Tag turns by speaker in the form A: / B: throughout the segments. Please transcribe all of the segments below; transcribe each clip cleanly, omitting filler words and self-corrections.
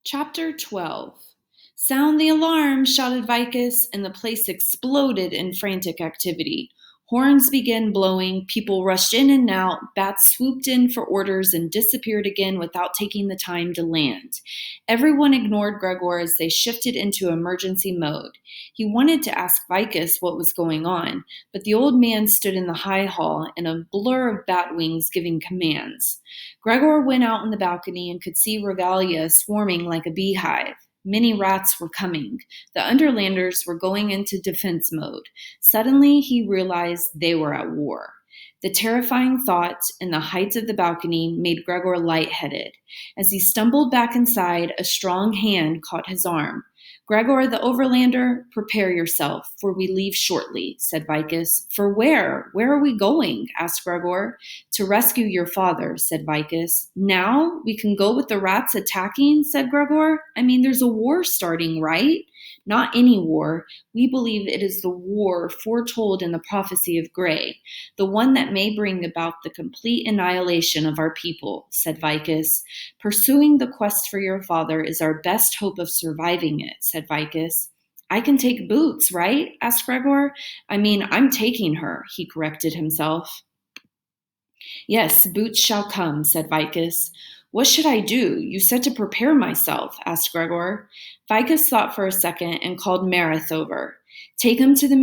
A: Chapter 12. Sound the alarm, shouted Vicus, and the place exploded in frantic activity. Horns began blowing, people rushed in and out, bats swooped in for orders and disappeared again without taking the time to land. Everyone ignored Gregor as they shifted into emergency mode. He wanted to ask Vicus what was going on, but the old man stood in the high hall in a blur of bat wings giving commands. Gregor went out on the balcony and could see regalia swarming like a beehive. Many rats were coming. The Underlanders were going into defense mode. Suddenly, he realized they were at war. The terrifying thought in the height of the balcony made Gregor lightheaded. As he stumbled back inside, a strong hand caught his arm. Gregor the Overlander, prepare yourself, for we leave shortly, said Vicus. For where? Where are we going? Asked Gregor. To rescue your father, said Vicus. Now? We can go with the rats attacking, said Gregor. I mean, there's a war starting, right? Not any war. We believe it is the war foretold in the prophecy of Gray, the one that may bring about the complete annihilation of our people, said Vicus. Pursuing the quest for your father is our best hope of surviving it, said Vicus. I can take Boots, right? Asked Gregor. I mean, I'm taking her, he corrected himself. Yes, Boots shall come, said Vicus. What should I do? You said to prepare myself, asked Gregor. Vicus thought for a second and called Marith over. Take him to the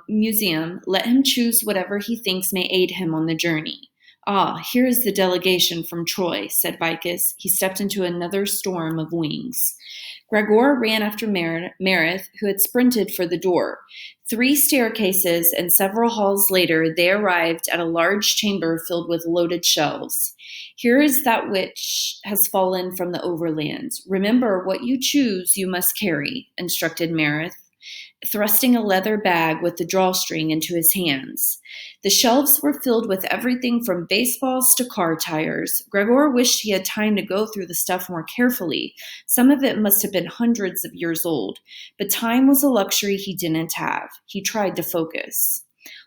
A: museum. Let him choose whatever he thinks may aid him on the journey. Ah, here is the delegation from Troy, said Vicus. He stepped into another storm of wings. Gregor ran after Marith, who had sprinted for the door. 3 staircases and several halls later, they arrived at a large chamber filled with loaded shelves. Here is that which has fallen from the overland. Remember, what you choose, you must carry, instructed Marith, thrusting a leather bag with the drawstring into his hands. The shelves were filled with everything from baseballs to car tires. Gregor wished he had time to go through the stuff more carefully. Some of it must have been hundreds of years old, but time was a luxury he didn't have. He tried to focus.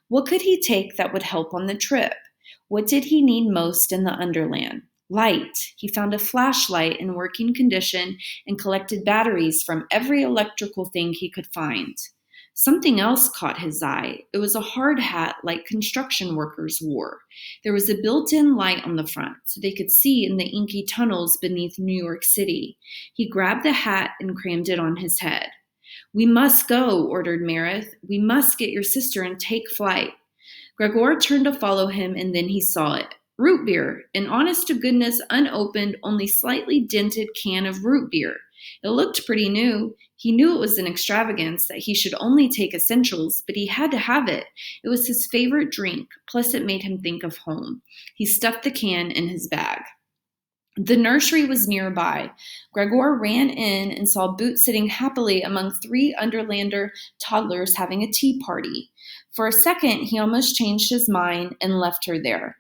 A: What could he take that would help on the trip? What did he need most in the Underland? Light. He found a flashlight in working condition and collected batteries from every electrical thing he could find. Something else caught his eye. It was a hard hat like construction workers wore. There was a built-in light on the front, so they could see in the inky tunnels beneath New York City. He grabbed the hat and crammed it on his head. We must go, ordered Marith. We must get your sister and take flight. Gregor turned to follow him, and then he saw it. Root beer, an honest-to-goodness, unopened, only slightly dented can of root beer. It looked pretty new. He knew it was an extravagance, that he should only take essentials, but he had to have it. It was his favorite drink, plus it made him think of home. He stuffed the can in his bag. The nursery was nearby. Gregor ran in and saw Boots sitting happily among 3 Underlander toddlers having a tea party. For a second, he almost changed his mind and left her there.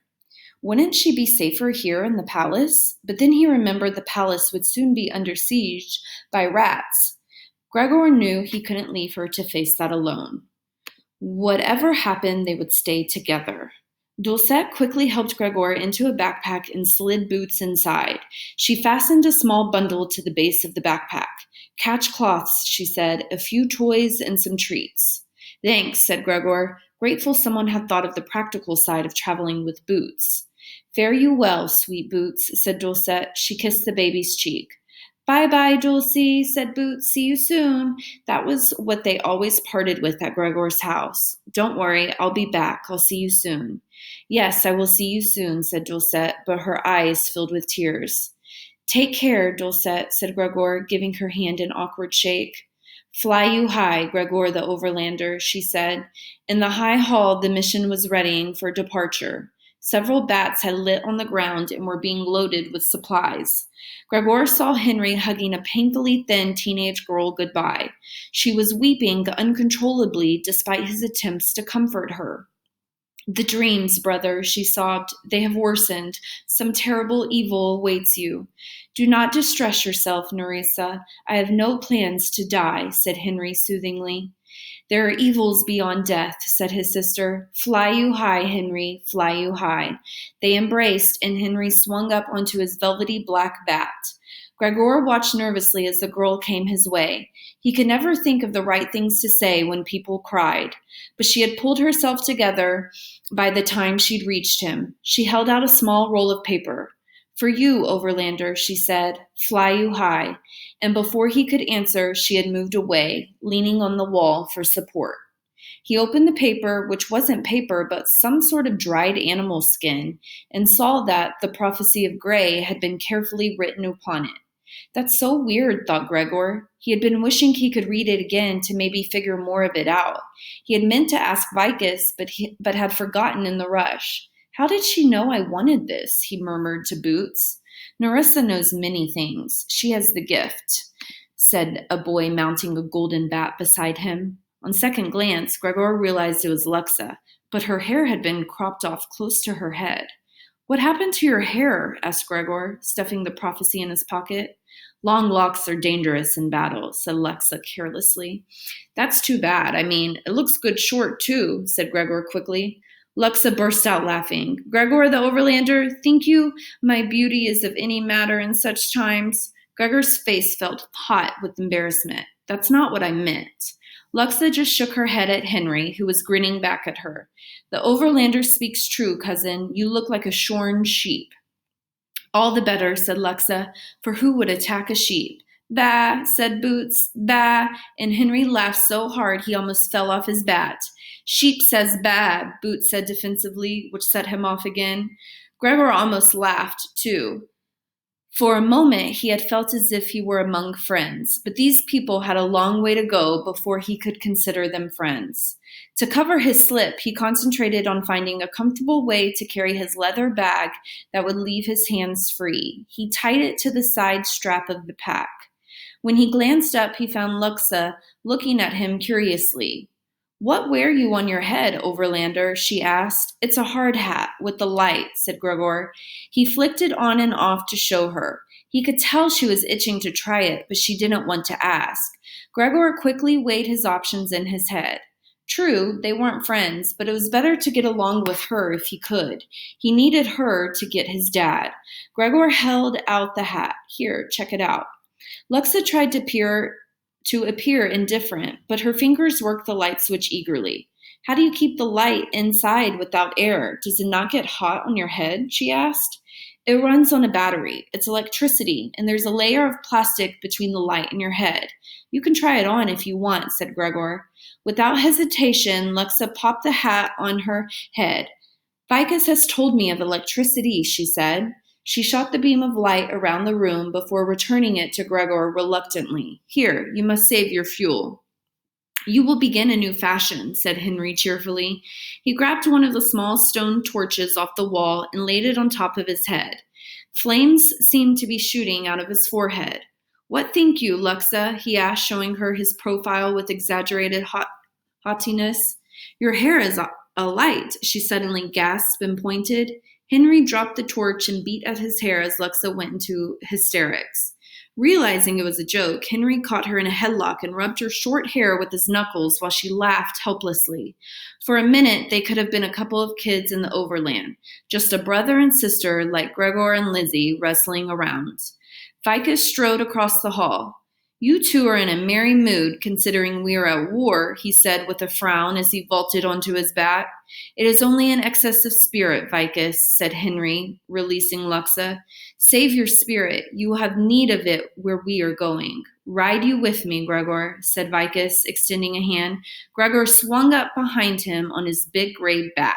A: Wouldn't she be safer here in the palace? But then he remembered the palace would soon be under siege by rats. Gregor knew he couldn't leave her to face that alone. Whatever happened, they would stay together. Dulcet quickly helped Gregor into a backpack and slid Boots inside. She fastened a small bundle to the base of the backpack. Catch cloths, she said, a few toys and some treats. Thanks, said Gregor, grateful someone had thought of the practical side of traveling with Boots. Fare you well, sweet Boots, said Dulcet. She kissed the baby's cheek. Bye-bye, Dulcie, said Boots. See you soon. That was what they always parted with at Gregor's house. Don't worry, I'll be back. I'll see you soon. Yes, I will see you soon, said Dulcet, but her eyes filled with tears. Take care, Dulcet, said Gregor, giving her hand an awkward shake. Fly you high, Gregor the Overlander, she said. In the high hall, the mission was readying for departure. Several bats had lit on the ground and were being loaded with supplies. Gregor saw Henry hugging a painfully thin teenage girl goodbye. She was weeping uncontrollably despite his attempts to comfort her. The dreams, brother, she sobbed. They have worsened. Some terrible evil awaits you. Do not distress yourself, Nerissa. I have no plans to die, said Henry soothingly. There are evils beyond death, said his sister. Fly you high, Henry, fly you high. They embraced, and Henry swung up onto his velvety black bat. Gregor watched nervously as the girl came his way. He could never think of the right things to say when people cried, but she had pulled herself together by the time she'd reached him. She held out a small roll of paper. "For you, Overlander," she said, "fly you high." And before he could answer, she had moved away, leaning on the wall for support. He opened the paper, which wasn't paper but some sort of dried animal skin, and saw that the prophecy of Gray had been carefully written upon it. That's so weird, thought Gregor. He had been wishing he could read it again to maybe figure more of it out. He had meant to ask Vicus, but had forgotten in the rush. "How did she know I wanted this?" he murmured to Boots. "Nerissa knows many things. She has the gift," said a boy mounting a golden bat beside him. On second glance, Gregor realized it was Luxa, but her hair had been cropped off close to her head. "What happened to your hair?" asked Gregor, stuffing the prophecy in his pocket. "Long locks are dangerous in battle," said Luxa carelessly. "That's too bad. I mean, it looks good short, too," said Gregor quickly. Luxa burst out laughing. "Gregor the Overlander, think you my beauty is of any matter in such times?" Gregor's face felt hot with embarrassment. "That's not what I meant." Luxa just shook her head at Henry, who was grinning back at her. "The Overlander speaks true, cousin. You look like a shorn sheep." "All the better," said Luxa, "for who would attack a sheep?" "Bah," said Boots, "bah," and Henry laughed so hard he almost fell off his bat. "Sheep says bah," Boots said defensively, which set him off again. Gregor almost laughed, too. For a moment, he had felt as if he were among friends, but these people had a long way to go before he could consider them friends. To cover his slip, he concentrated on finding a comfortable way to carry his leather bag that would leave his hands free. He tied it to the side strap of the pack. When he glanced up, he found Luxa looking at him curiously. "What wear you on your head, Overlander?" she asked. "It's a hard hat, with the light," said Gregor. He flicked it on and off to show her. He could tell she was itching to try it, but she didn't want to ask. Gregor quickly weighed his options in his head. True, they weren't friends, but it was better to get along with her if he could. He needed her to get his dad. Gregor held out the hat. "Here, check it out." Luxa tried to appear indifferent, but her fingers worked the light switch eagerly. "How do you keep the light inside without air? Does it not get hot on your head?" she asked. "It runs on a battery. It's electricity, and there's a layer of plastic between the light and your head. You can try it on if you want," said Gregor. Without hesitation, Luxa popped the hat on her head. "Vicus has told me of electricity," she said. She shot the beam of light around the room before returning it to Gregor reluctantly. "Here, you must save your fuel." "You will begin a new fashion," said Henry cheerfully. He grabbed one of the small stone torches off the wall and laid it on top of his head. Flames seemed to be shooting out of his forehead. "What think you, Luxa?" he asked, showing her his profile with exaggerated haughtiness. "Your hair is a light," she suddenly gasped and pointed. Henry dropped the torch and beat at his hair as Luxa went into hysterics. Realizing it was a joke, Henry caught her in a headlock and rubbed her short hair with his knuckles while she laughed helplessly. For a minute, they could have been a couple of kids in the overland, just a brother and sister like Gregor and Lizzie wrestling around. Vicus strode across the hall. "You two are in a merry mood, considering we are at war," he said with a frown as he vaulted onto his bat. "It is only an excess of spirit, Vicus," said Henry, releasing Luxa. "Save your spirit. You will have need of it where we are going." "Ride you with me, Gregor," said Vicus, extending a hand. Gregor swung up behind him on his big gray bat.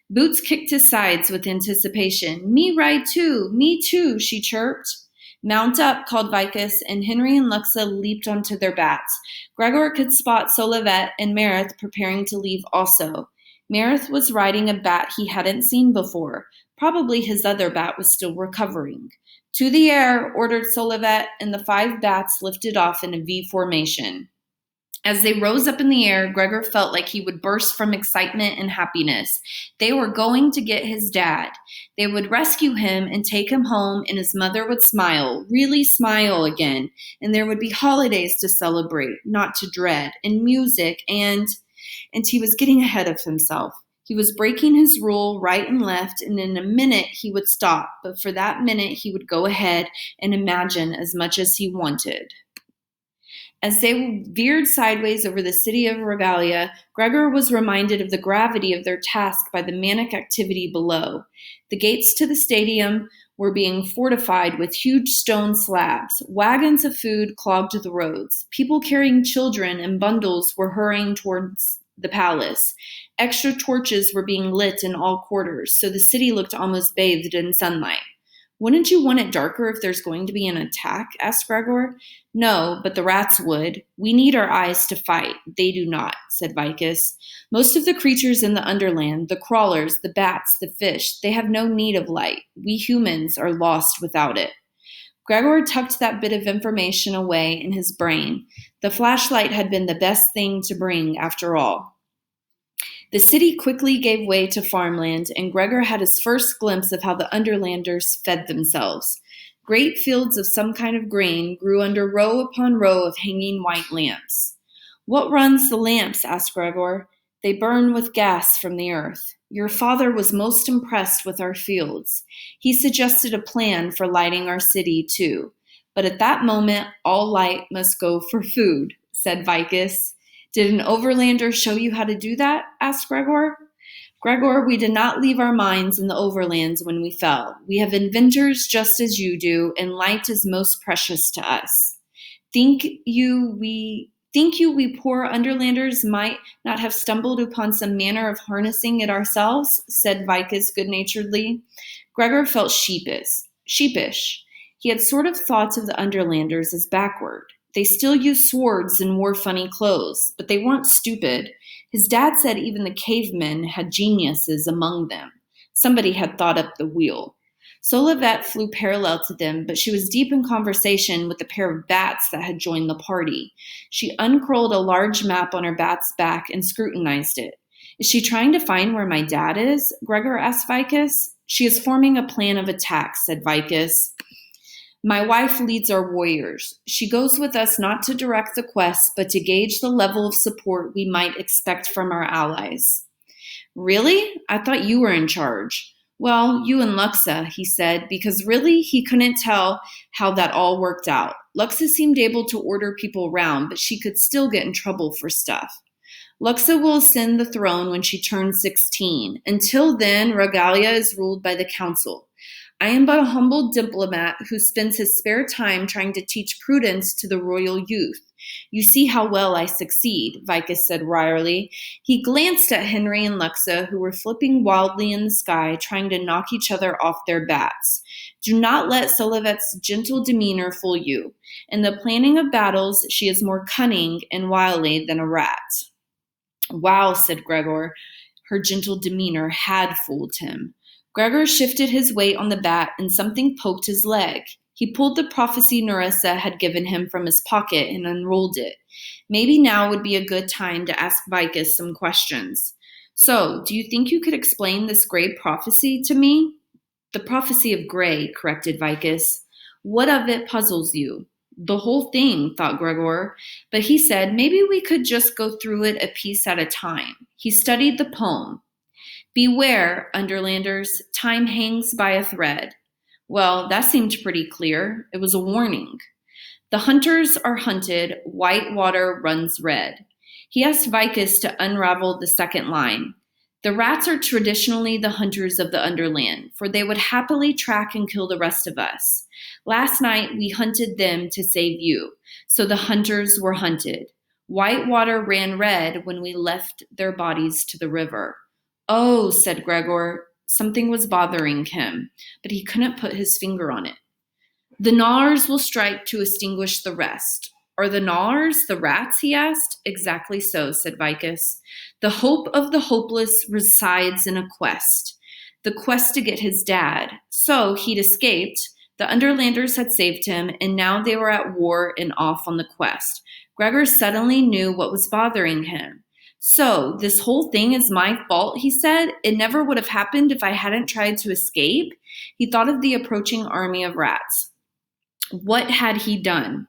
A: Boots kicked his sides with anticipation. "Me ride too, me too," she chirped. "Mount up," called Vicus, and Henry and Luxa leaped onto their bats. Gregor could spot Solivet and Marith preparing to leave also. Marith was riding a bat he hadn't seen before. Probably his other bat was still recovering. "To the air," ordered Solivet, and the 5 bats lifted off in a V formation. As they rose up in the air, Gregor felt like he would burst from excitement and happiness. They were going to get his dad. They would rescue him and take him home, and his mother would smile, really smile again, and there would be holidays to celebrate, not to dread, and music, and he was getting ahead of himself. He was breaking his rule right and left, and in a minute he would stop, but for that minute he would go ahead and imagine as much as he wanted. As they veered sideways over the city of Regalia, Gregor was reminded of the gravity of their task by the manic activity below. The gates to the stadium were being fortified with huge stone slabs. Wagons of food clogged the roads. People carrying children and bundles were hurrying towards the palace. Extra torches were being lit in all quarters, so the city looked almost bathed in sunlight. "Wouldn't you want it darker if there's going to be an attack?" asked Gregor. "No, but the rats would. We need our eyes to fight. They do not," said Vicus. "Most of the creatures in the underland, the crawlers, the bats, the fish, they have no need of light. We humans are lost without it." Gregor tucked that bit of information away in his brain. The flashlight had been the best thing to bring after all. The city quickly gave way to farmland, and Gregor had his first glimpse of how the Underlanders fed themselves. Great fields of some kind of grain grew under row upon row of hanging white lamps. "What runs the lamps?" asked Gregor. "They burn with gas from the earth. Your father was most impressed with our fields. He suggested a plan for lighting our city, too. But at that moment, all light must go for food," said Vicus. "Did an overlander show you how to do that?" asked Gregor. "Gregor, we did not leave our minds in the overlands when we fell. We have inventors just as you do, and light is most precious to us. Think you we poor Underlanders might not have stumbled upon some manner of harnessing it ourselves?" said Vicus good-naturedly. Gregor felt sheepish. He had sort of thought of the Underlanders as backward. They still used swords and wore funny clothes, but they weren't stupid. His dad said even the cavemen had geniuses among them. Somebody had thought up the wheel. Solivet flew parallel to them, but she was deep in conversation with a pair of bats that had joined the party. She uncurled a large map on her bat's back and scrutinized it. "Is she trying to find where my dad is?" Gregor asked Vicus. "She is forming a plan of attack," said Vicus. "My wife leads our warriors. She goes with us not to direct the quest, but to gauge the level of support we might expect from our allies." "Really? I thought you were in charge." "Well, you and Luxa," he said, because really he couldn't tell how that all worked out. Luxa seemed able to order people around, but she could still get in trouble for stuff. "Luxa will ascend the throne when she turns 16. Until then, Regalia is ruled by the council. I am but a humble diplomat who spends his spare time trying to teach prudence to the royal youth. You see how well I succeed," Vicus said wryly. He glanced at Henry and Luxa, who were flipping wildly in the sky, trying to knock each other off their bats. "Do not let Solivet's gentle demeanor fool you. In the planning of battles, she is more cunning and wily than a rat." "Wow," said Gregor. Her gentle demeanor had fooled him. Gregor shifted his weight on the bat and something poked his leg. He pulled the prophecy Nerissa had given him from his pocket and unrolled it. Maybe now would be a good time to ask Vicus some questions. "So, do you think you could explain this gray prophecy to me?" "The prophecy of gray," corrected Vicus. "What of it puzzles you?" "The whole thing," thought Gregor. But he said maybe we could just go through it a piece at a time. He studied the poem. "Beware, Underlanders, time hangs by a thread." Well, that seemed pretty clear. It was a warning. "The hunters are hunted, white water runs red." He asked Vicus to unravel the second line. "The rats are traditionally the hunters of the Underland, for they would happily track and kill the rest of us. Last night we hunted them to save you, so the hunters were hunted. White water ran red when we left their bodies to the river." "Oh," said Gregor. Something was bothering him, but he couldn't put his finger on it. "The gnawers will strike to extinguish the rest." "Are the gnawers the rats?" he asked. "Exactly so," said Vicus. "The hope of the hopeless resides in a quest. The quest to get his dad. So he'd escaped. The Underlanders had saved him, and now they were at war and off on the quest." Gregor suddenly knew what was bothering him. "So, this whole thing is my fault," he said. "It never would have happened if I hadn't tried to escape." He thought of the approaching army of rats. What had he done?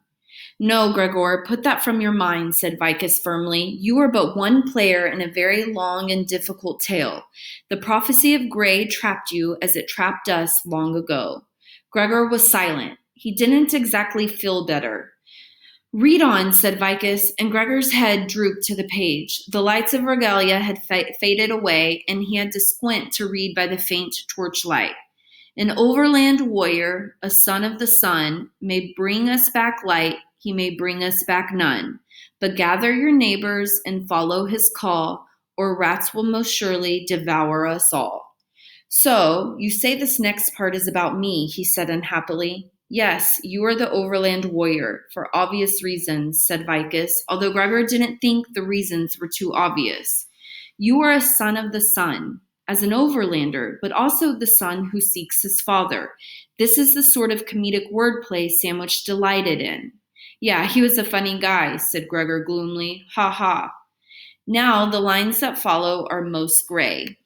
A: No, Gregor, put that from your mind, said Vicus firmly. You are but one player in a very long and difficult tale. The prophecy of Grey trapped you as it trapped us long ago. Gregor was silent. He didn't exactly feel better. Read on, said Vicus, and Gregor's head drooped to the page. The lights of regalia had faded away, and he had to squint to read by the faint torchlight. An overland warrior, a son of the sun, may bring us back light, he may bring us back none. But gather your neighbors and follow his call, or rats will most surely devour us all. So, you say this next part is about me, he said unhappily. Yes, you are the overland warrior, for obvious reasons, said Vicus, although Gregor didn't think the reasons were too obvious. You are a son of the sun, as an overlander, but also the son who seeks his father. This is the sort of comedic wordplay Sandwich delighted in. Yeah, he was a funny guy, said Gregor gloomily. Ha ha. Now the lines that follow are most gray,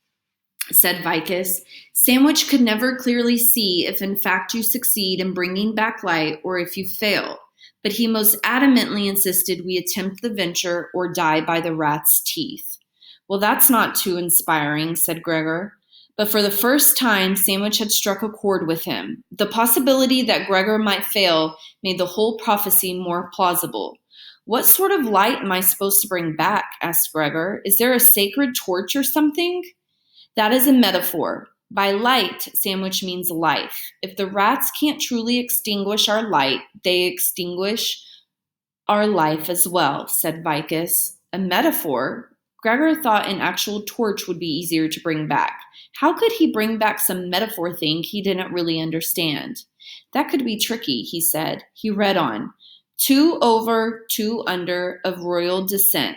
A: said Vicus. Sandwich could never clearly see if in fact you succeed in bringing back light or if you fail, but he most adamantly insisted we attempt the venture or die by the rat's teeth. Well, that's not too inspiring, said Gregor. But for the first time, Sandwich had struck a chord with him. The possibility that Gregor might fail made the whole prophecy more plausible. What sort of light am I supposed to bring back? Asked Gregor. Is there a sacred torch or something? That is a metaphor. By light, Sandwich means life. If the rats can't truly extinguish our light, they extinguish our life as well, said Vicus. A metaphor? Gregor thought an actual torch would be easier to bring back. How could he bring back some metaphor thing he didn't really understand? That could be tricky, he said. He read on. 2 over, 2 under of royal descent.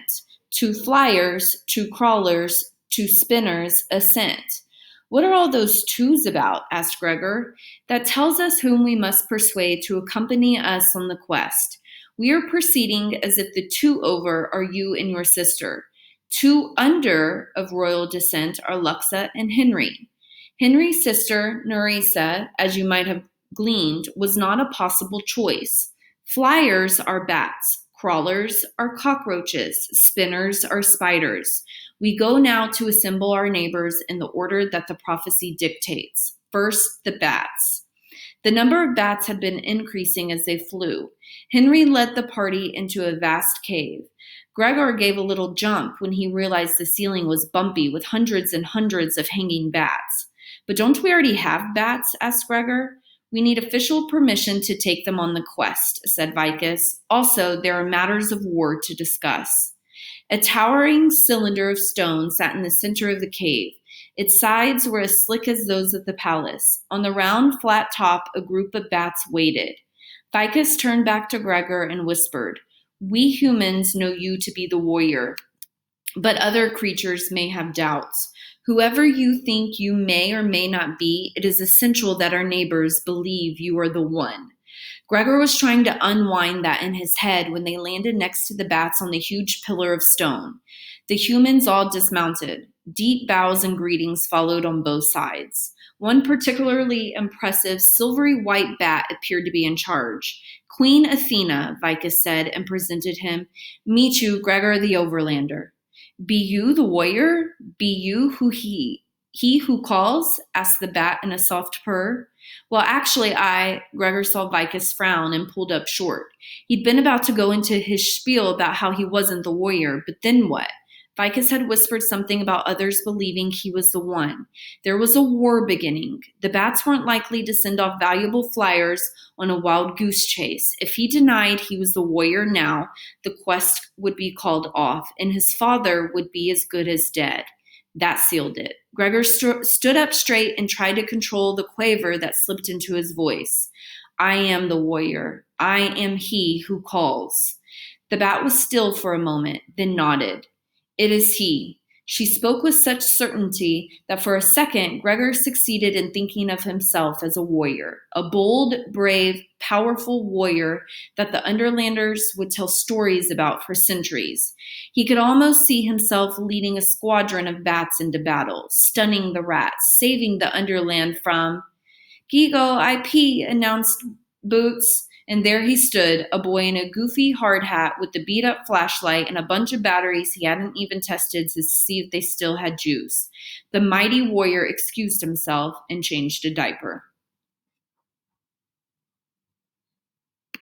A: 2 flyers, 2 crawlers, 2 spinners, ascent. What are all those twos about? Asked Gregor. That tells us whom we must persuade to accompany us on the quest. We are proceeding as if the 2 over are you and your sister. 2 under of royal descent are Luxa and Henry. Henry's sister, Nerissa, as you might have gleaned, was not a possible choice. Flyers are bats, crawlers are cockroaches, spinners are spiders. We go now to assemble our neighbors in the order that the prophecy dictates. First, the bats. The number of bats had been increasing as they flew. Henry led the party into a vast cave. Gregor gave a little jump when he realized the ceiling was bumpy with hundreds and hundreds of hanging bats. But don't we already have bats? Asked Gregor. We need official permission to take them on the quest, said Vicus. Also, there are matters of war to discuss. A towering cylinder of stone sat in the center of the cave. Its sides were as slick as those of the palace. On the round, flat top, a group of bats waited. Vicus turned back to Gregor and whispered, We humans know you to be the warrior, but other creatures may have doubts. Whoever you think you may or may not be, it is essential that our neighbors believe you are the one. Gregor was trying to unwind that in his head when they landed next to the bats on the huge pillar of stone. The humans all dismounted. Deep bows and greetings followed on both sides. One particularly impressive silvery white bat appeared to be in charge. Queen Athena, Vicus said, and presented him. Meet you, Gregor the Overlander. Be you the warrior? Be you who he who calls? Asked the bat in a soft purr. Well, actually, Gregor saw Vicus frown and pulled up short. He'd been about to go into his spiel about how he wasn't the warrior, but then what? Vicus had whispered something about others believing he was the one. There was a war beginning. The bats weren't likely to send off valuable flyers on a wild goose chase. If he denied he was the warrior now, the quest would be called off, and his father would be as good as dead. That sealed it. Gregor stood up straight and tried to control the quaver that slipped into his voice. I am the warrior. I am he who calls. The bat was still for a moment, then nodded. It is he. She spoke with such certainty that for a second, Gregor succeeded in thinking of himself as a warrior, a bold, brave, powerful warrior that the Underlanders would tell stories about for centuries. He could almost see himself leading a squadron of bats into battle, stunning the rats, saving the Underland from Gigo IP, announced Boots, And there he stood, a boy in a goofy hard hat with the beat up flashlight and a bunch of batteries he hadn't even tested to see if they still had juice. The mighty warrior excused himself and changed a diaper.